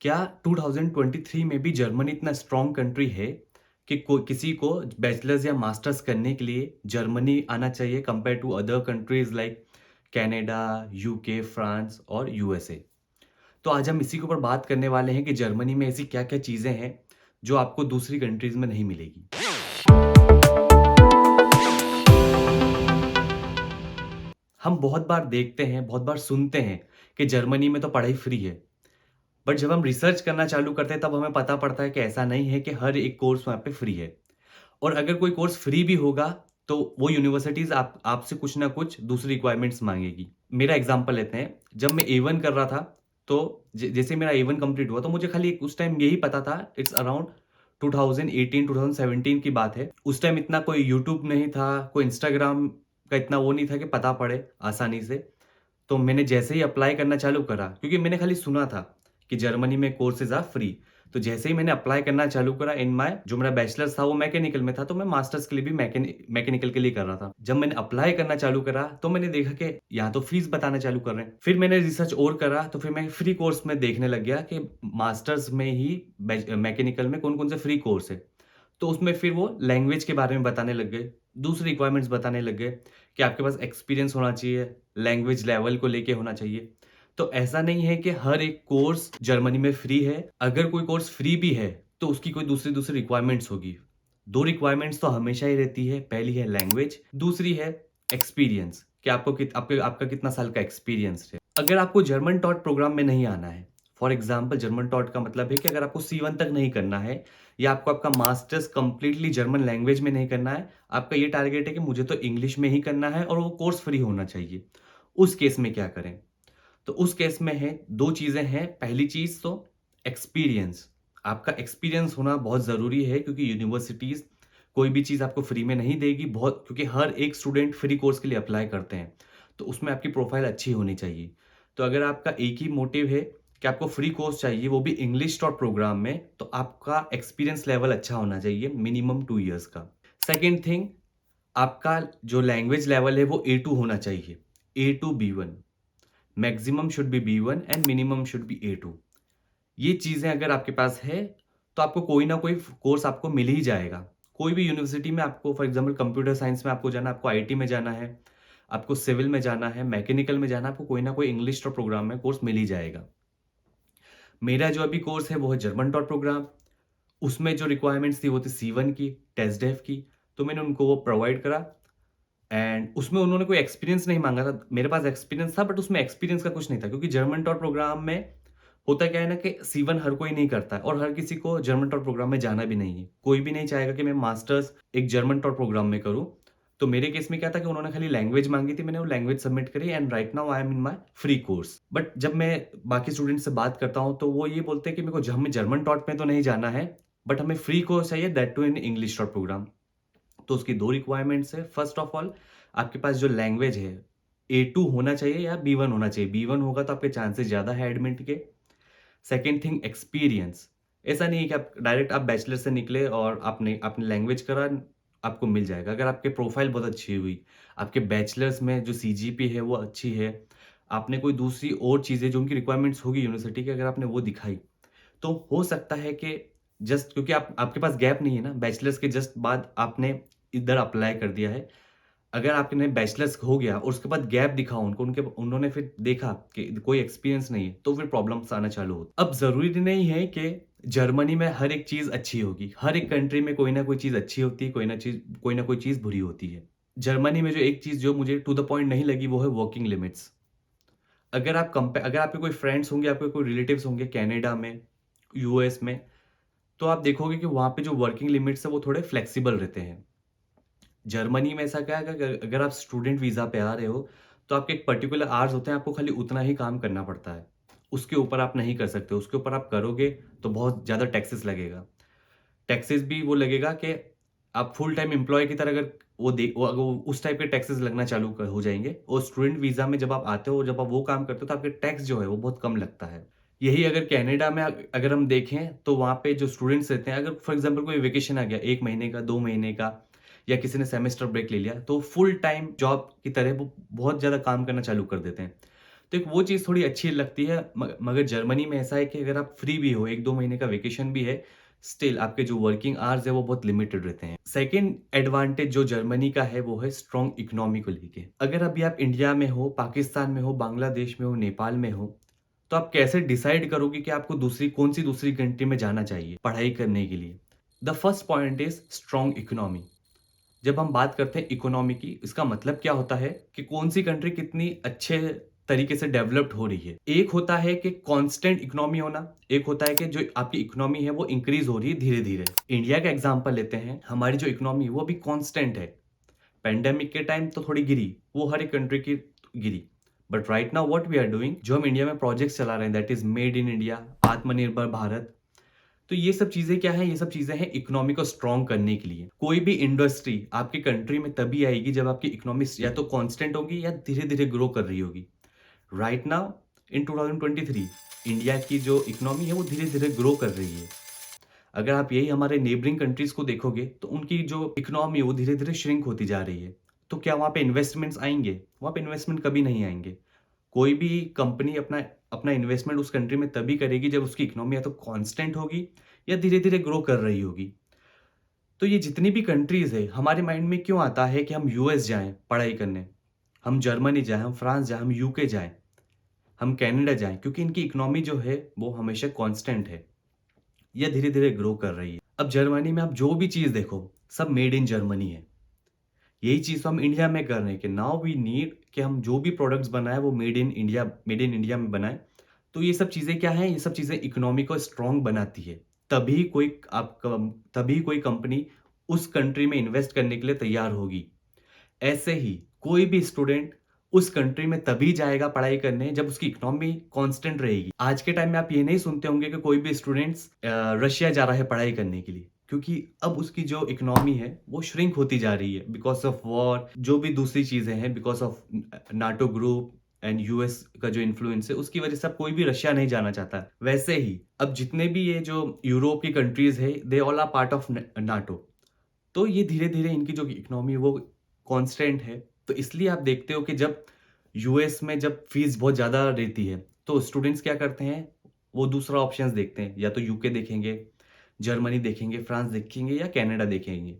क्या 2023 में भी जर्मनी इतना स्ट्रॉन्ग कंट्री है कि किसी को बैचलर्स या मास्टर्स करने के लिए जर्मनी आना चाहिए compare to other countries like Canada, UK, France और यूएसए। तो आज हम इसी के ऊपर बात करने वाले हैं कि जर्मनी में ऐसी क्या क्या चीज़ें हैं जो आपको दूसरी कंट्रीज में नहीं मिलेगी। हम बहुत बार देखते हैं, बहुत बार सुनते हैं कि जर्मनी में तो पढ़ाई फ्री है। बट जब हम रिसर्च करना चालू करते हैं तब हमें पता पड़ता है कि ऐसा नहीं है कि हर एक कोर्स वहाँ पे फ्री है। और अगर कोई कोर्स फ्री भी होगा तो वो यूनिवर्सिटीज़ आपसे कुछ ना कुछ दूसरी रिक्वायरमेंट्स माँगेगी। मेरा एग्ज़ाम्पल लेते हैं, जब मैं A1 कर रहा था तो जैसे मेरा A1 कंप्लीट हुआ तो मुझे खाली उस टाइम यही पता था, इट्स अराउंड 2018-2017 की बात है। उस टाइम इतना कोई यूट्यूब नहीं था, कोई इंस्टाग्राम का इतना वो नहीं था कि पता पड़े आसानी से। तो मैंने जैसे ही अप्लाई करना चालू करा, क्योंकि मैंने खाली सुना था कि जर्मनी में कोर्सेज़ आर फ्री। तो जैसे ही मैंने अप्लाई करना चालू करा, इन माय जो मेरा बैचलर्स था वो मैकेनिकल में था, तो मैं मास्टर्स के लिए भी मैकेनिकल के लिए कर रहा था। जब मैंने अप्लाई करना चालू करा तो मैंने देखा कि यहाँ तो फीस बताना चालू कर रहे हैं। फिर मैंने रिसर्च और करा तो फिर मैं फ्री कोर्स में देखने लग गया कि मास्टर्स में ही मैकेनिकल में कौन-कौन से फ्री कोर्स है। तो उसमें फिर वो लैंग्वेज के बारे में बताने लग गए, दूसरी रिक्वायरमेंट्स बताने लग गए कि आपके पास एक्सपीरियंस होना चाहिए, लैंग्वेज लेवल को लेके होना चाहिए। तो ऐसा नहीं है कि हर एक कोर्स जर्मनी में फ्री है। अगर कोई कोर्स फ्री भी है, तो उसकी कोई दूसरी-दूसरी रिक्वायरमेंट्स होगी। 2 रिक्वायरमेंट्स तो हमेशा ही रहती है, पहली है लैंग्वेज, दूसरी है एक्सपीरियंस कि आपको आपका कितना साल का एक्सपीरियंस है। अगर आपको जर्मन टॉट प्रोग्राम में नहीं आना है, फॉर एग्ज़ाम्पल जर्मन टॉट का मतलब है कि अगर आपको C1 तक नहीं करना है या आपको आपका मास्टर्स कंप्लीटली जर्मन लैंग्वेज में नहीं करना है, आपका ये टारगेट है कि मुझे तो इंग्लिश में ही करना है और वो कोर्स फ्री होना चाहिए। उस केस में क्या करें? तो उस केस में है 2 चीज़ें हैं। पहली चीज़ तो एक्सपीरियंस। आपका एक्सपीरियंस होना बहुत ज़रूरी है क्योंकि यूनिवर्सिटीज़ कोई भी चीज़ आपको फ्री में नहीं देगी, बहुत क्योंकि हर एक स्टूडेंट फ्री कोर्स के लिए अप्लाई करते हैं। तो उसमें आपकी प्रोफ़ाइल अच्छी होनी चाहिए। तो अगर आपका एक ही मोटिव है कि आपको फ्री कोर्स चाहिए, वो भी इंग्लिश टॉट प्रोग्राम में, तो आपका एक्सपीरियंस लेवल अच्छा होना चाहिए, मिनिमम 2 इयर्स का। सेकंड थिंग, आपका जो लैंग्वेज लेवल है वो A2 होना चाहिए, A2 B1। Maximum should be B1 and minimum should be A2। ये चीज़ें अगर आपके पास है, तो आपको कोई ना कोई कोर्स आपको मिल ही जाएगा। कोई भी यूनिवर्सिटी में आपको फॉर एग्ज़ाम्पल कंप्यूटर साइंस में आपको जाना है, आपको आईटी में जाना है, आपको सिविल में जाना है, मैकेनिकल में जाना है, आपको कोई ना कोई इंग्लिश टॉट प्रोग्राम में कोर्स मिल ही जाएगा। मेरा जो अभी कोर्स है वो है जर्मन टॉट प्रोग्राम। उसमें जो रिक्वायरमेंट्स थी वो थी C1 की, टेस्ट-डेफ की, तो मैंने उनको वो प्रोवाइड करा एंड उसमें उन्होंने कोई एक्सपीरियंस नहीं माँगा था। मेरे पास एक्सपीरियंस था बट उसमें एक्सपीरियंस का कुछ नहीं था क्योंकि जर्मन टॉट प्रोग्राम में होता क्या है ना कि C1 हर कोई नहीं करता है और हर किसी को जर्मन टॉट प्रोग्राम में जाना भी नहीं है। कोई भी नहीं चाहेगा कि मैं मास्टर्स एक जर्मन टॉट प्रोग्राम में करूँ। तो मेरे केस में क्या था कि उन्होंने खाली लैंग्वेज माँगी थी, मैंने वो लैंग्वेज सबमिट करी and right now I am in my free course. But जब मैं बाकी स्टूडेंट से बात करता हूँ तो वो ये बोलते हैं कि मेरे को हमें जर्मन टॉट में तो नहीं जाना है, बट हमें फ्री कोर्स चाहिए, that too in English taught program. तो उसकी 2 रिक्वायरमेंट्स है। फर्स्ट ऑफ ऑल, आपके पास जो लैंग्वेज है, A2 होना चाहिए या B1 होना चाहिए। B1 होगा तो आपके चांसेस ज़्यादा है एडमिट के। Second thing experience. ऐसा नहीं है कि आप डायरेक्ट आप बैचलर से निकले और आपने आपने लैंग्वेज करा, आपको मिल जाएगा। अगर आपके प्रोफाइल बहुत अच्छी हुई, आपके बैचलर्स में जो CGP है वो अच्छी है, आपने कोई दूसरी और चीज़ें जो उनकी रिक्वायरमेंट्स होगी यूनिवर्सिटी की, अगर आपने वो दिखाई, तो हो सकता है कि जस्ट क्योंकि आपके पास गैप नहीं है ना, बैचलर्स के जस्ट बाद आपने इधर अप्लाई कर दिया है। अगर आपने बैचलर्स हो गया और उसके बाद गैप दिखा उनको, उन्होंने फिर देखा कि कोई एक्सपीरियंस नहीं है, तो फिर प्रॉब्लम्स आना चालू होती। अब ज़रूरी नहीं है कि जर्मनी में हर एक चीज़ अच्छी होगी। हर एक कंट्री में कोई ना कोई चीज़ अच्छी होती है, कोई ना कोई चीज़ बुरी होती है। जर्मनी में जो एक चीज़ जो मुझे टू द पॉइंट नहीं लगी वो है वर्किंग लिमिट्स। अगर आपके कोई फ्रेंड्स होंगे, आपके कोई रिलेटिव्स होंगे कनाडा में, यूएस में, तो आप देखोगे कि वहाँ पे जो वर्किंग लिमिट्स है वो थोड़े फ्लेक्सिबल रहते हैं। जर्मनी में ऐसा क्या है कि अगर आप स्टूडेंट वीज़ा पे आ रहे हो, तो आपके एक पर्टिकुलर आवर्स होते हैं, आपको खाली उतना ही काम करना पड़ता है। उसके ऊपर आप नहीं कर सकते, उसके ऊपर आप करोगे तो बहुत ज़्यादा टैक्सेस लगेगा। टैक्सेस भी वो लगेगा कि आप फुल टाइम एम्प्लॉयी की तरह अगर वो अगर वो उस टाइप के टैक्सेस लगना चालू हो जाएँगे और स्टूडेंट वीज़ा में जब आप आते हो, जब आप वो काम करते हो तो आपके टैक्स जो है वो बहुत कम लगता है। यही अगर कनाडा में अगर हम देखें तो वहाँ पे जो स्टूडेंट्स रहते हैं, अगर फॉर एग्ज़ाम्पल कोई वेकेशन आ गया 1 महीने का, 2 महीने का या किसी ने सेमेस्टर ब्रेक ले लिया, तो फुल टाइम जॉब की तरह वो बहुत ज़्यादा काम करना चालू कर देते हैं। तो एक वो चीज़ थोड़ी अच्छी लगती है। मगर जर्मनी में ऐसा है कि अगर आप फ्री भी हो, 1-2 महीने का वेकेशन भी है, स्टिल आपके जो वर्किंग आवर्स है वो बहुत लिमिटेड रहते हैं। सेकंड एडवांटेज जो जर्मनी का है वो है स्ट्रॉन्ग इकोनॉमी को लेके। अगर अभी आप इंडिया में हो, पाकिस्तान में हो, बांग्लादेश में हो, नेपाल में हो, तो आप कैसे डिसाइड करोगे कि आपको कौन-सी दूसरी कंट्री में जाना चाहिए पढ़ाई करने के लिए? The first point is strong economy. जब हम बात करते हैं इकोनॉमी की, इसका मतलब क्या होता है कि कौन-सी कंट्री कितनी अच्छे तरीके से डेवलप्ड हो रही है। एक होता है कि कांस्टेंट इकोनॉमी होना, एक होता है कि जो आपकी इकोनॉमी है वो इंक्रीज़ हो रही है धीरे-धीरे। इंडिया का एग्ज़ाम्पल लेते हैं, हमारी जो इकोनॉमी है वो अभी कांस्टेंट है। पैंडेमिक के टाइम तो थोड़ी गिरी, वो हर एक कंट्री की गिरी। But right now what we are doing, जो हम इंडिया में प्रोजेक्ट्स चला रहे हैं that is made in India, Atmanirbhar Bharat. तो ये सब चीज़ें क्या हैं? ये सब चीज़ें हैं इकोनॉमी को स्ट्रॉन्ग करने के लिए। कोई भी इंडस्ट्री आपकी कंट्री में तभी आएगी जब आपकी इकोनॉमी या तो कांस्टेंट होगी या धीरे-धीरे ग्रो कर रही होगी। राइट नाउ इन 2023 इंडिया की जो इकोनॉमी है वो धीरे-धीरे ग्रो कर रही है। अगर आप यही हमारे नेबरिंग कंट्रीज़ को देखोगे तो उनकी जो इकोनॉमी है वो धीरे-धीरे श्रिंक होती जा रही है। तो क्या वहाँ पे इन्वेस्टमेंट्स आएँगे? वहाँ पे इन्वेस्टमेंट कभी नहीं आएँगे। कोई भी कंपनी अपना अपना इन्वेस्टमेंट उस कंट्री में तभी करेगी जब उसकी इकोनॉमी या तो कांस्टेंट होगी या धीरे-धीरे ग्रो कर रही होगी। तो ये जितनी भी कंट्रीज़ है, हमारे माइंड में क्यों आता है कि हम यूएस जाएँ पढ़ाई करने, हम जर्मनी जाएँ, हम फ्रांस जाएँ, हम यूके जाएँ, हम कनाडा जाएँ? क्योंकि इनकी इकोनॉमी जो है वो हमेशा कांस्टेंट है या धीरे-धीरे ग्रो कर रही है। अब जर्मनी में आप जो भी चीज़ देखो, सब मेड इन जर्मनी है। यही चीज़ तो हम इंडिया में कर रहे हैं कि नाउ वी नीड कि हम जो भी प्रोडक्ट्स बनाएँ वो मेड इन इंडिया में बनाएँ। तो ये सब चीज़ें क्या हैं? ये सब चीज़ें इकोनॉमी को स्ट्रॉन्ग बनाती है। तभी कोई कंपनी उस कंट्री में इन्वेस्ट करने के लिए तैयार होगी। ऐसे ही कोई भी स्टूडेंट उस कंट्री में तभी जाएगा पढ़ाई करने जब उसकी इकोनॉमी कांस्टेंट रहेगी। आज के टाइम में आप ये नहीं सुनते होंगे कि कोई भी स्टूडेंट्स रशिया जा रहा है पढ़ाई करने के लिए, क्योंकि अब उसकी जो इकोनॉमी है वो श्रिंक होती जा रही है बिकॉज़ ऑफ वॉर, जो भी दूसरी चीज़ें हैं, because of NATO group and US का जो इन्फ्लुएंस है उसकी वजह से अब कोई भी रशिया नहीं जाना चाहता। वैसे ही अब जितने भी ये जो यूरोप की कंट्रीज़ है, they all are part of the NATO. तो ये धीरे-धीरे इनकी जो इकोनॉमी है वो कांस्टेंट है। तो इसलिए आप देखते हो कि जब यूएस में जब फीस बहुत ज़्यादा रहती है, तो स्टूडेंट्स क्या करते हैं, वो दूसरा ऑप्शंस देखते हैं। या तो यूके देखेंगे, जर्मनी देखेंगे, फ्रांस देखेंगे या कनाडा देखेंगे।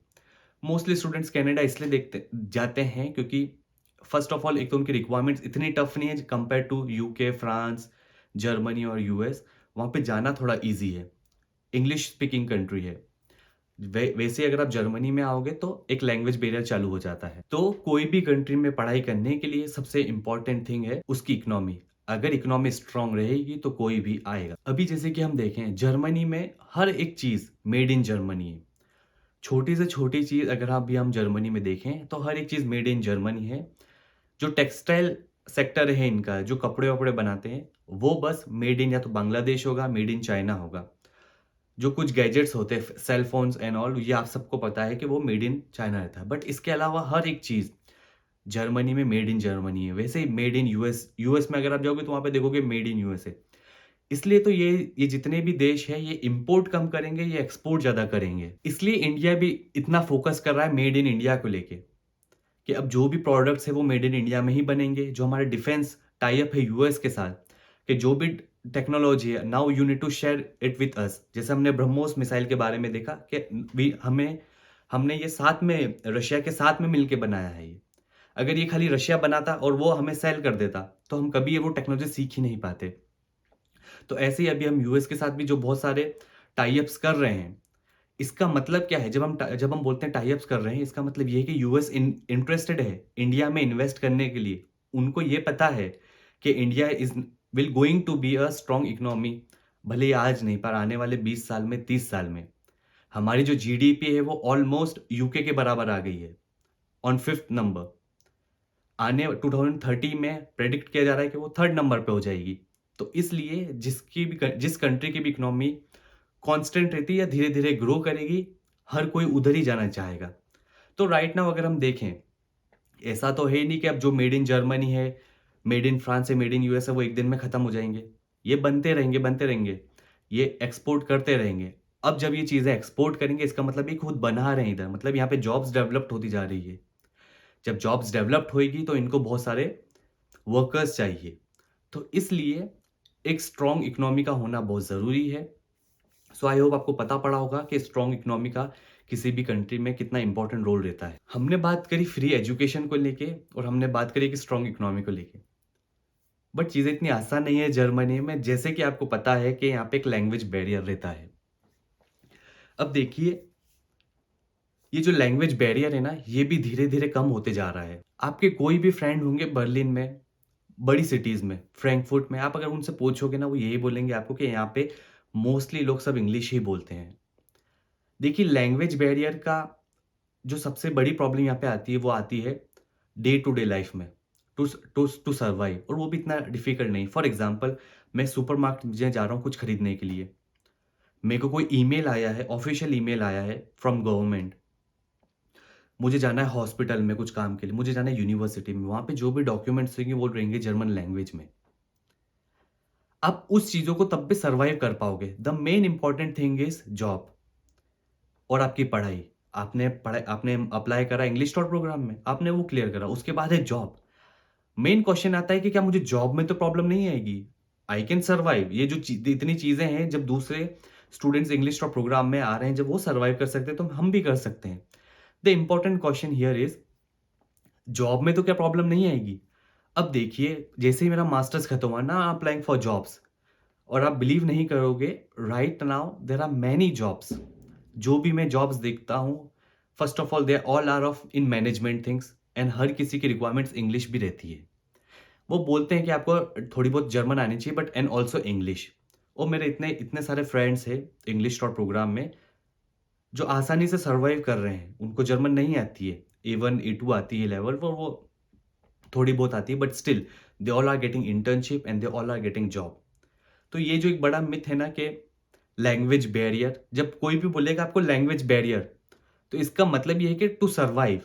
मोस्टली स्टूडेंट्स कनाडा इसलिए देखते जाते हैं क्योंकि फर्स्ट ऑफ ऑल एक तो उनकी रिक्वायरमेंट्स इतनी टफ नहीं है compare to UK, France, Germany और यूएस। वहाँ पे जाना थोड़ा ईज़ी है। इंग्लिश स्पीकिंग कंट्री है। वैसे अगर आप जर्मनी में आओगे तो एक लैंग्वेज बैरियर चालू हो जाता है। तो कोई भी कंट्री में पढ़ाई करने के लिए सबसे इम्पोर्टेंट थिंग है उसकी इकोनॉमी। अगर इकोनॉमी स्ट्रांग रहेगी तो कोई भी आएगा। अभी जैसे कि हम देखें जर्मनी में हर एक चीज़ मेड इन जर्मनी है। छोटी से छोटी चीज़ अगर अभी हम जर्मनी में देखें तो हर एक चीज़ मेड इन जर्मनी है। जो टेक्सटाइल सेक्टर है इनका, जो कपड़े-वपड़े बनाते हैं, वो बस मेड इन या तो बांग्लादेश होगा, मेड इन चाइना होगा। जो कुछ गैजेट्स होते हैं, सेल फोन्स एंड ऑल, ये आप सबको पता है कि वो मेड इन चाइना रहता है। बट इसके अलावा हर एक चीज़ जर्मनी में मेड इन जर्मनी है। वैसे he made in US, US में अगर आप जाओगे तो वहाँ पे देखोगे मेड इन यूएसए। इसलिए तो ये जितने भी देश हैं, ये इम्पोर्ट कम करेंगे, ये एक्सपोर्ट ज़्यादा करेंगे। इसलिए इंडिया भी इतना फोकस कर रहा है मेड इन इंडिया को लेके, कि अब जो भी प्रोडक्ट्स हैं वो मेड इन इंडिया में ही बनेंगे। जो हमारे डिफेंस टाई अप है यूएस के साथ, कि जो भी टेक्नोलॉजी है now you need to share it with us. जैसे हमने ब्रह्मोस मिसाइल के बारे में देखा कि हमने ये साथ में रशिया के साथ में मिलके बनाया है ये। अगर ये खाली रशिया बनाता और वो हमें सेल कर देता तो हम कभी ये वो टेक्नोलॉजी सीख ही नहीं पाते। तो ऐसे ही अभी हम यूएस के साथ भी जो बहुत सारे टाई अप्स कर रहे हैं, इसका मतलब क्या है? जब हम बोलते हैं टाई अप्स कर रहे हैं, इसका मतलब ये है कि यूएस इंटरेस्टेड है इंडिया में इन्वेस्ट करने के लिए। उनको ये पता है कि India is will going to be a strong economy, भले ही आज नहीं पर आने वाले 20 साल में, 30 साल में। हमारी जो जीडीपी है वो ऑलमोस्ट यूके के बराबर आ गई है, ऑन 5th नंबर। आने 2030 में प्रेडिक्ट किया जा रहा है कि वो 3rd नंबर पे हो जाएगी। तो इसलिए जिस कंट्री की भी इकोनॉमी कांस्टेंट रहती है या धीरे-धीरे ग्रो करेगी, हर कोई उधर ही जाना चाहेगा। तो राइट नाउ अगर हम देखें, ऐसा तो है ही नहीं कि अब जो मेड इन जर्मनी है, मेड इन फ्रांस है, मेड इन यूएस है, वो एक दिन में खत्म हो जाएँगे। ये बनते रहेंगे, बनते रहेंगे। ये एक्सपोर्ट करते रहेंगे। अब जब ये चीज़ें एक्सपोर्ट करेंगे इसका मतलब ये खुद बना रहे हैं इधर, मतलब यहाँ पे जॉब्स डेवलप्ड होती जा रही है। जब जॉब्स डेवलप्ड होएगी तो इनको बहुत सारे वर्कर्स चाहिए। तो इसलिए एक स्ट्रॉन्ग इकोनॉमी का होना बहुत ज़रूरी है। सो आई होप आपको पता पड़ा होगा कि स्ट्रॉन्ग इकोनॉमी का किसी भी कंट्री में कितना इंपॉर्टेंट रोल रहता है। हमने बात करी फ्री एजुकेशन को लेके और हमने बात करी कि स्ट्रॉन्ग इकोनॉमी को लेके। बट चीज़ें इतनी आसान नहीं है जर्मनी में, जैसे कि आपको पता है कि यहाँ पे एक लैंग्वेज बैरियर रहता है। अब देखिए, ये जो लैंग्वेज बैरियर है ना, ये भी धीरे-धीरे कम होते जा रहा है। आपके कोई भी फ्रेंड होंगे बर्लिन में, बड़ी सिटीज़ में, फ्रैंकफर्ट में, आप अगर उनसे पूछोगे ना, वो यही बोलेंगे आपको कि यहाँ पे मोस्टली लोग सब इंग्लिश ही बोलते हैं। देखिए, लैंग्वेज बैरियर का जो सबसे बड़ी प्रॉब्लम यहाँ पे आती है, वो आती है डे टू डे लाइफ में, टू सर्वाइव, और वो भी इतना डिफ़िकल्ट नहीं। फॉर एग्ज़ाम्पल, मैं सुपरमार्केट में जा रहा हूँ कुछ खरीदने के लिए। मेरे को कोई ईमेल आया है, ऑफ़िशियल ईमेल आया है फ्रॉम गवर्नमेंट। मुझे जाना है हॉस्पिटल में कुछ काम के लिए, मुझे जाना है यूनिवर्सिटी में, वहाँ पे जो भी डॉक्यूमेंट्स रहेंगे वो रहेंगे जर्मन लैंग्वेज में। आप उस चीज़ों को तब भी सर्वाइव कर पाओगे। The main important thing is job और आपकी पढ़ाई। आपने अप्लाई करा इंग्लिश डॉट प्रोग्राम में, आपने वो क्लियर करा, उसके बाद है जॉब। मेन क्वेश्चन आता है कि क्या मुझे जॉब में तो प्रॉब्लम नहीं आएगी? I can survive. ये जो इतनी चीज़ें हैं, जब दूसरे स्टूडेंट्स इंग्लिश डॉट प्रोग्राम में आ रहे हैं, जब वो सर्वाइव कर सकते हैं, तो हम भी कर सकते हैं। The important question here is, job में तो क्या प्रॉब्लम नहीं आएगी? अब देखिए, जैसे ही मेरा मास्टर्स खत्म हुआ ना, अप्लाइंग फॉर जॉब्स, और आप बिलीव नहीं करोगे, right now there are many jobs. जो भी मैं जॉब्स देखता हूँ, first of all they all are of in management things, and हर किसी की रिक्वायरमेंट्स इंग्लिश भी रहती है। वो बोलते हैं कि आपको थोड़ी बहुत जर्मन आनी चाहिए, बट एंड ऑल्सो इंग्लिश। और मेरे इतने इतने सारे फ्रेंड्स हैं इंग्लिश डॉट प्रोग्राम में, जो आसानी से सर्वाइव कर रहे हैं। उनको जर्मन नहीं आती है, A1 A2 आती है लेवल, वो थोड़ी बहुत आती है, but still they all are getting internship and they all are getting job. तो ये जो एक बड़ा मिथ है ना कि लैंग्वेज बैरियर, जब कोई भी बोलेगा आपको लैंग्वेज बैरियर, तो इसका मतलब ये है कि टू सर्वाइव,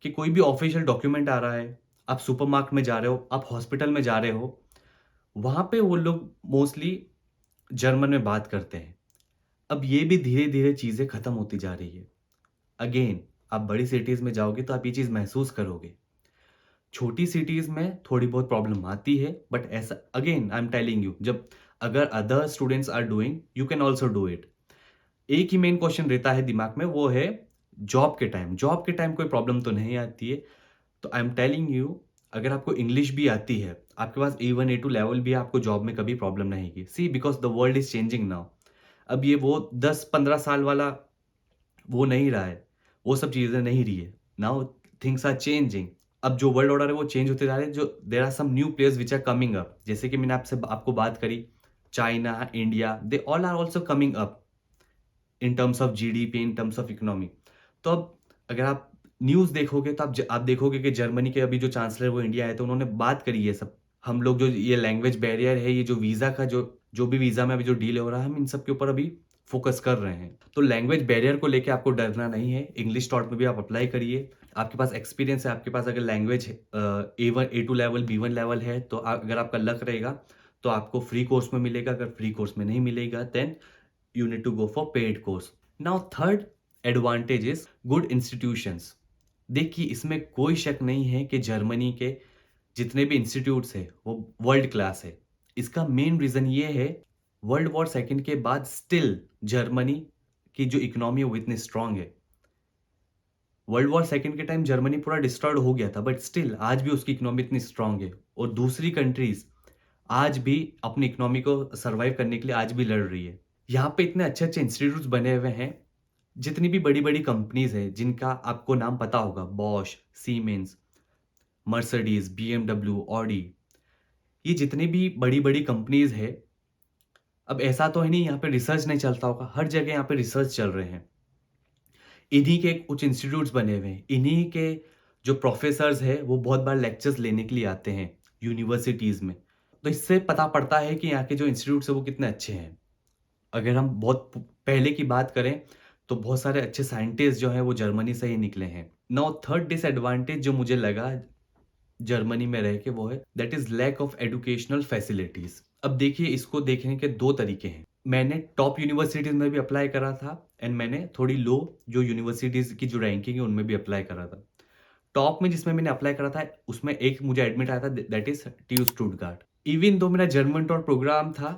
कि कोई भी ऑफिशियल डॉक्यूमेंट आ रहा है, आप सुपरमार्केट में जा रहे हो, आप हॉस्पिटल में जा रहे हो, वहाँ पे वो लोग मोस्टली जर्मन में बात करते हैं। अब ये भी धीरे-धीरे चीज़ें खत्म होती जा रही है। अगेन, आप बड़ी सिटीज़ में जाओगे तो आप ये चीज़ महसूस करोगे। छोटी सिटीज़ में थोड़ी बहुत प्रॉब्लम आती है, बट ऐसा again I am telling you, जब अगर other students are doing, you can also do it. एक ही मेन क्वेश्चन रहता है दिमाग में, वो है जॉब के टाइम। जॉब के टाइम कोई प्रॉब्लम तो नहीं आती है। तो आई एम टेलिंग यू, अगर आपको इंग्लिश भी आती है, आपके पास A1 A2 लेवल भी है, आपको जॉब में कभी प्रॉब्लम नहीं आएगी। See, because the world is changing now. अब ये वो 10-15 साल वाला वो नहीं रहा है, वो सब चीज़ें नहीं रही है। Now things are changing. अब जो वर्ल्ड ऑर्डर है वो चेंज होते जा रहे हैं, जो there are some new players which are coming up. जैसे कि मैंने आपको बात करी, China, India, they all are also coming up in terms of GDP, in terms of economy. तो अब अगर आप न्यूज़ देखोगे तो आप देखोगे कि जर्मनी के अभी जो चांसलर वो इंडिया आए, तो उन्होंने बात करी ये सब। हम लोग जो ये लैंग्वेज बैरियर है, ये जो वीज़ा का जो भी वीज़ा में अभी जो डील हो रहा है, हम इन सब के ऊपर अभी फोकस कर रहे हैं। तो लैंग्वेज बैरियर को लेके आपको डरना नहीं है। इंग्लिश टॉट में भी आप अप्लाई करिए। आपके पास एक्सपीरियंस है, आपके पास अगर language A1 A2 level, B1 level है, तो अगर आपका लक रहेगा तो आपको फ्री कोर्स में मिलेगा। अगर फ्री कोर्स में नहीं मिलेगा, then you need to go for paid course. Now third advantage is good institutions. देखिए, इसमें कोई शक नहीं है कि जर्मनी के जितने भी इंस्टीट्यूट्स हैं वो वर्ल्ड क्लास है। इसका मेन रीज़न ये है, वर्ल्ड वॉर सेकंड के बाद स्टिल जर्मनी की जो इकोनॉमी है वो इतनी स्ट्रांग है। वर्ल्ड वॉर सेकंड के टाइम जर्मनी पूरा डिस्ट्रॉयड हो गया था, बट स्टिल आज भी उसकी इकोनॉमी इतनी स्ट्रांग है, और दूसरी कंट्रीज आज भी अपनी इकोनॉमी को सर्वाइव करने के लिए आज भी लड़ रही है। यहाँ पे इतने अच्छे-अच्छे इंस्टीट्यूट्स बने हुए हैं, जितनी भी बड़ी-बड़ी कंपनीज़ हैं, जिनका आपको नाम पता होगा, Bosch, siemens, Mercedes, BMW, Audi, ये जितनी भी बड़ी-बड़ी कंपनीज़ हैं, अब ऐसा तो है नहीं यहाँ पे रिसर्च नहीं चलता होगा, हर जगह यहाँ पे रिसर्च चल रहे हैं। इन्हीं के कुछ इंस्टीट्यूट्स बने हुए हैं, इन्हीं के जो प्रोफेसर्स हैं, वो बहुत बार लेक्चर्स लेने के लिए आते हैं यूनिवर्सिटीज़ में। तो इससे पता पड़ता है कि यहाँ के जो इंस्टीट्यूट्स हैं, वो कितने अच्छे हैं। अगर हम बहुत पहले की बात करें, तो बहुत सारे अच्छे साइंटिस्ट जो हैं वो जर्मनी से ही निकले हैं। नाउ थर्ड डिसएडवांटेज जो मुझे लगा जर्मनी में रह के, वो है that is lack of educational facilities. अब देखिए, इसको देखने के 2 तरीके हैं। मैंने टॉप यूनिवर्सिटीज़ में भी अप्लाई करा था, एंड मैंने थोड़ी लो जो यूनिवर्सिटीज़ की जो रैंकिंग है उनमें भी अप्लाई करा था। टॉप में जिसमें मैंने अप्लाई करा था, उसमें एक मुझे एडमिट आया था, that is TU Stuttgart. Even though मेरा जर्मन टॉर प्रोग्राम था,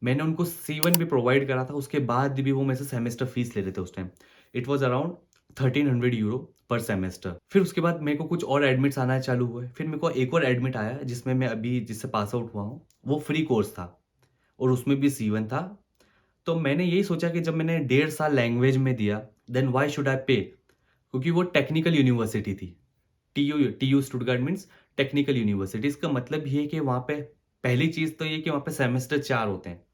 मैंने उनको C1 भी प्रोवाइड करा था, उसके बाद भी वो मेरे से सेमेस्टर फीस ले रहे थे उस time. It was around 1300 euro पर सेमेस्टर। फिर उसके बाद मेरे को कुछ और एडमिट्स आना चालू हुए। फिर मेरे को एक और एडमिट आया जिसमें मैं अभी जिससे पास आउट हुआ हूँ, वो फ्री कोर्स था और उसमें भी C1 था। तो मैंने यही सोचा कि जब मैंने 1.5 साल लैंग्वेज में दिया, देन व्हाई शुड आई पे? क्योंकि वो टेक्निकल यूनिवर्सिटी थी। TU Stuttgart means technical university. इसका मतलब ये है कि वहाँ पे पहली चीज़ तो ये कि वहाँ पे सेमेस्टर 4 होते हैं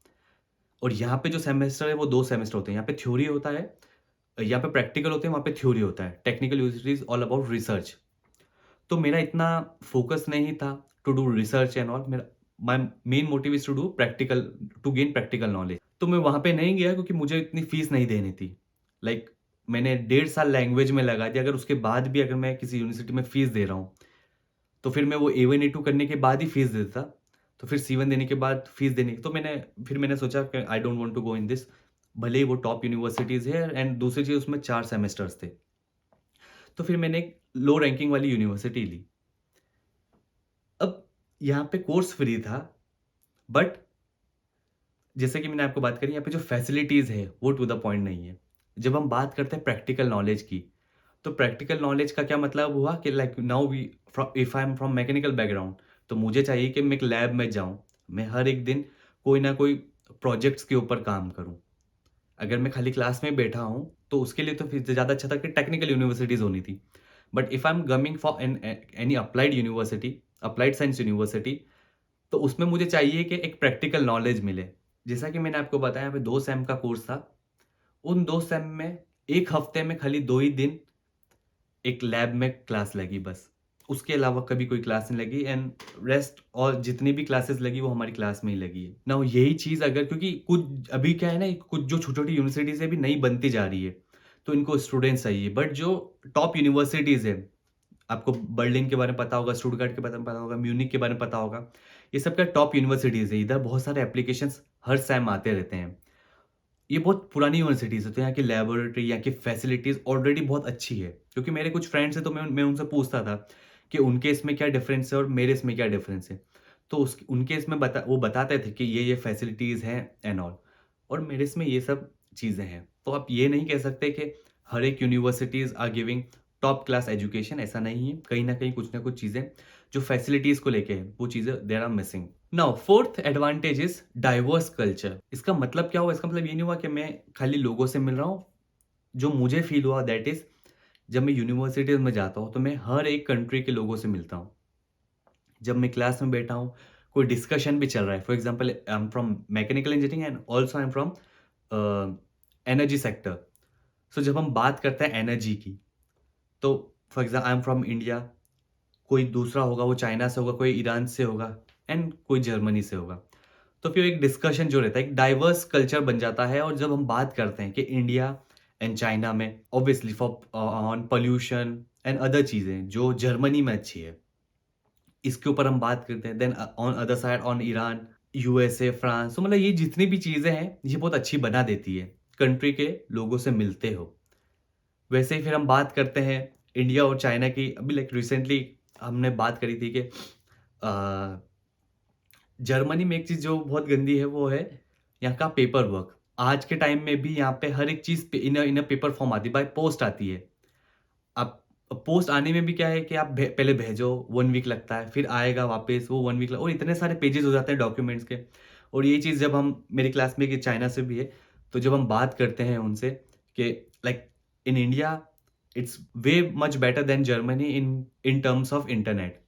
और यहाँ पे जो सेमेस्टर है वो 2 सेमेस्टर होते हैं। यहाँ पे थ्योरी होता है, यहाँ पे प्रैक्टिकल होते हैं, वहाँ पे थ्योरी होता है। Technical university is all about research. तो मेरा इतना फ़ोकस नहीं था to do research and all. मेरा my main motive is to do practical, to gain practical knowledge. तो मैं वहाँ पे नहीं गया क्योंकि मुझे इतनी फ़ीस नहीं देनी थी। लाइक मैंने 1.5 साल लैंग्वेज में लगा दिया, अगर उसके बाद भी अगर मैं किसी यूनिवर्सिटी में फ़ीस दे रहा हूँ, तो फिर मैं वो A1 A2 करने के बाद ही फ़ीस देता। तो फिर C1 देने के बाद फ़ीस देने की, तो मैंने सोचा कि I don't want to go in this. भले ही वो टॉप यूनिवर्सिटीज़ है एंड दूसरी चीज़ उसमें 4 सेमेस्टर्स थे। तो फिर मैंने एक लो रैंकिंग वाली यूनिवर्सिटी ली। अब यहाँ पे कोर्स फ्री था, बट जैसे कि मैंने आपको बात करी, यहाँ पे जो फैसिलिटीज़ है वो टू द पॉइंट नहीं है। जब हम बात करते हैं प्रैक्टिकल नॉलेज की, तो प्रैक्टिकल नॉलेज का क्या मतलब हुआ कि like now we if I am from mechanical background, तो मुझे चाहिए कि मैं एक लैब में जाऊँ, मैं हर एक दिन कोई ना कोई प्रोजेक्ट्स के ऊपर काम करूँ। अगर मैं खाली क्लास में बैठा हूँ तो उसके लिए तो फिर ज़्यादा अच्छा था कि टेक्निकल यूनिवर्सिटीज़ होनी थी। But if I am coming for any applied university, applied science university, तो उसमें मुझे चाहिए कि एक प्रैक्टिकल नॉलेज मिले। जैसा कि मैंने आपको बताया, यहाँ पे 2 सेम का कोर्स था। उन 2 सेम में 1 हफ्ते में खाली 2 ही दिन एक लैब में क्लास लगी बस। उसके अलावा कभी कोई क्लास नहीं लगी एंड रेस्ट और जितनी भी क्लासेस लगी वो हमारी क्लास में ही लगी है। नाउ यही चीज़ अगर, क्योंकि कुछ अभी क्या है ना, कुछ जो छोटी-छोटी यूनिवर्सिटीज़ है अभी नई बनती जा रही है, तो इनको स्टूडेंट्स चाहिए। बट जो टॉप यूनिवर्सिटीज़ है, आपको बर्लिन के बारे में पता होगा, स्टुटगार्ट के बारे में पता होगा, म्यूनिख के बारे में पता होगा। ये सब क्या टॉप यूनिवर्सिटीज़ है। इधर बहुत सारे एप्लीकेशंस हर सेम आते रहते हैं। ये बहुत पुरानी यूनिवर्सिटीज़ है, तो यहाँ की लैबोरेटरी, यहाँ की फैसिलिटीज़ ऑलरेडी बहुत अच्छी है। क्योंकि मेरे कुछ फ्रेंड्स हैं, तो मैं उनसे पूछता था कि उनके इसमें क्या डिफ़रेंस है और मेरे इसमें क्या डिफ़रेंस है। तो उनके इसमें वो बताते थे कि ये फैसिलिटीज़ हैं एंड ऑल, और मेरे इसमें ये सब चीज़ें हैं। तो आप ये नहीं कह सकते कि हर एक universities are giving top class education, ऐसा नहीं है। कहीं न कहीं कुछ ना कुछ चीज़ें जो फैसिलिटीज़ को लेके है, वो चीज़ें there are missing. Now fourth advantage is diverse culture. इसका मतलब क्या हुआ? इसका मतलब ये नहीं हुआ कि मैं खाली लोगों से मिल रहा हूँ। जो मुझे फ़ील हुआ दैट इज़, जब मैं यूनिवर्सिटीज़ में जाता हूँ, तो मैं हर एक कंट्री के लोगों से मिलता हूँ। जब मैं क्लास में बैठा हूँ, कोई डिस्कशन भी चल रहा है, for example I am from mechanical engineering and also I am from energy sector. So जब हम बात करते हैं एनर्जी की, तो for I am from India, कोई दूसरा होगा वो चाइना से होगा, कोई ईरान से होगा एंड कोई जर्मनी से होगा। तो फिर एक डिस्कशन जो रहता है, एक डाइवर्स कल्चर बन जाता है। और जब हम बात करते हैं कि इंडिया एंड चाइना में obviously for on pollution and other चीज़ें जो जर्मनी में अच्छी है, इसके ऊपर हम बात करते हैं। Then on other side on Iran, USA, France, तो मतलब ये जितनी भी चीज़ें हैं ये बहुत अच्छी बना देती है, कंट्री के लोगों से मिलते हो। वैसे ही फिर हम बात करते हैं इंडिया और चाइना की। अभी लाइक रिसेंटली हमने बात करी थी कि जर्मनी में एक चीज़ जो बहुत गंदी है वो है यहाँ का पेपर वर्क। आज के टाइम में भी यहाँ पे हर एक चीज़ इन अ पेपर फॉर्म आती है, बाय पोस्ट आती है। अब पोस्ट आने में भी क्या है कि आप पहले भेजो, 1 वीक लगता है, फिर आएगा वापस वो 1 वीक, और इतने सारे पेजेस हो जाते हैं डॉक्यूमेंट्स के। और ये चीज़ जब हम, मेरी क्लास में कि चाइना से भी है, तो जब हम बात करते हैं उनसे कि like in India it's way much better than Germany in terms of internet.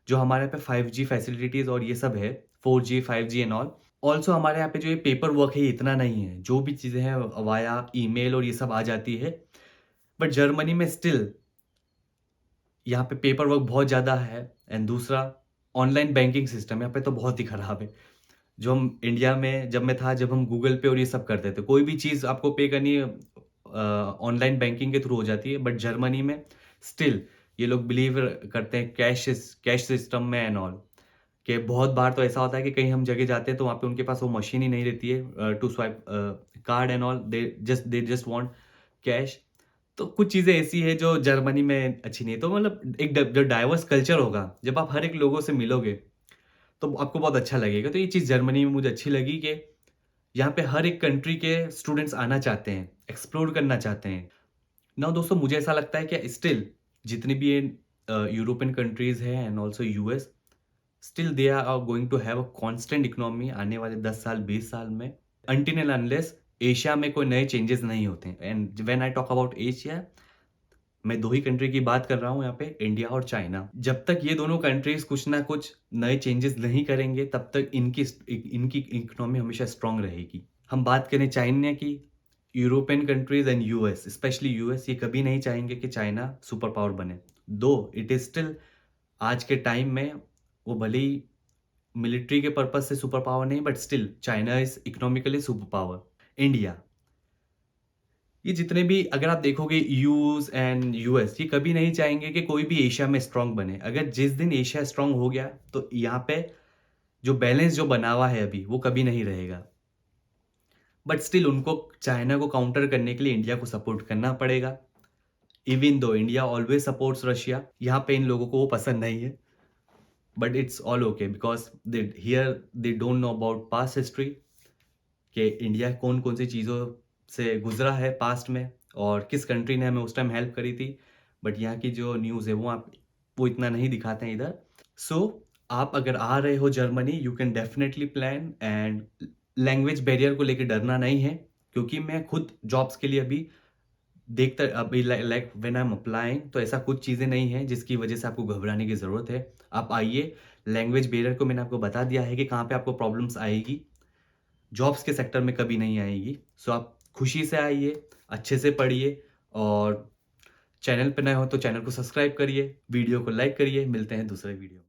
जो हमारे यहाँ पे 5G फैसिलिटीज़ और ये सब है, 4G 5G and all. Also हमारे यहाँ पे जो ये पेपर वर्क है ये इतना नहीं है, जो भी चीज़ें हैं वाया ईमेल और ये सब आ जाती है। बट जर्मनी में स्टिल यहाँ पे पेपर वर्क बहुत ज़्यादा है एंड दूसरा ऑनलाइन बैंकिंग सिस्टम यहाँ पे तो बहुत ही ख़राब है। जो हम इंडिया में जब मैं था, जब हम गूगल पे और ये सब करते थे, कोई भी चीज़ आपको पे करनी है ऑनलाइन बैंकिंग के थ्रू हो जाती है। बट जर्मनी में स्टिल ये लोग बिलीव करते हैं कैश सिस्टम में एंड ऑल। कि बहुत बार तो ऐसा होता है कि कहीं हम जगह जाते हैं तो वहाँ पे उनके पास वो मशीन ही नहीं रहती है to swipe card and all, they just want cash. तो कुछ चीज़ें ऐसी है जो जर्मनी में अच्छी नहीं है। तो मतलब एक जो डाइवर्स कल्चर होगा, जब आप हर एक लोगों से मिलोगे, तो आपको बहुत अच्छा लगेगा। तो ये चीज़ जर्मनी में मुझे अच्छी लगी कि यहाँ पे हर एक कंट्री के स्टूडेंट्स आना चाहते हैं, एक्सप्लोर करना चाहते हैं। नाउ दोस्तों मुझे ऐसा लगता है कि स्टिल जितनी भी ये यूरोपियन कंट्रीज़ हैं and also US, still they are going to have a constant economy आने वाले 10 साल 20 साल में, अनटिल एंड अनलेस एशिया में कोई नए चेंजेस नहीं होते हैं। And when I talk about Asia, मैं 2 ही कंट्री की बात कर रहा हूँ यहाँ पे, इंडिया और चाइना। जब तक ये दोनों कंट्रीज़ कुछ ना कुछ नए चेंजेस नहीं करेंगे, तब तक इनकी इकोनॉमी हमेशा स्ट्रॉन्ग रहेगी। हम बात करें चाइना की, European countries and US, specially US, ये कभी नहीं चाहेंगे कि चाइना सुपर पावर बने। दो इट इज़ स्टिल आज के टाइम में वो भले ही मिलिट्री के पर्पज़ से सुपर पावर नहीं, but still China is economically super power. India, ये जितने भी अगर आप देखोगे यूज़ एंड यूएस, ये कभी नहीं चाहेंगे कि कोई भी एशिया में स्ट्रॉन्ग बने। अगर जिस दिन एशिया स्ट्रॉन्ग हो गया, तो यहाँ पे जो बैलेंस जो बना हुआ है अभी, वो कभी नहीं रहेगा। बट स्टिल उनको चाइना को काउंटर करने के लिए इंडिया को सपोर्ट करना पड़ेगा। Even though India always supports Russia, यहाँ पे इन लोगों को वो पसंद नहीं है। But it's all okay because they don't know about past history, कि इंडिया कौन-कौन सी चीज़ों से गुज़रा है पास्ट में और किस कंट्री ने हमें उस टाइम हेल्प करी थी। बट यहाँ की जो न्यूज़ है वो इतना नहीं दिखाते हैं इधर। सो आप अगर आ रहे हो Germany, you can definitely plan, and language barrier को लेके डरना नहीं है, क्योंकि मैं खुद जॉब्स के लिए अभी देखता अभी like when I am applying, तो ऐसा कुछ चीज़ें नहीं हैं जिसकी वजह से आपको घबराने की ज़रूरत है। आप आइए, लैंग्वेज बैरियर को मैंने आपको बता दिया है कि कहाँ पे आपको प्रॉब्लम्स आएगी। जॉब्स के सेक्टर में कभी नहीं आएगी। सो आप खुशी से आइए, अच्छे से पढ़िए, और चैनल पे नए हो तो चैनल को सब्सक्राइब करिए, वीडियो को लाइक करिए। मिलते हैं दूसरे वीडियो में।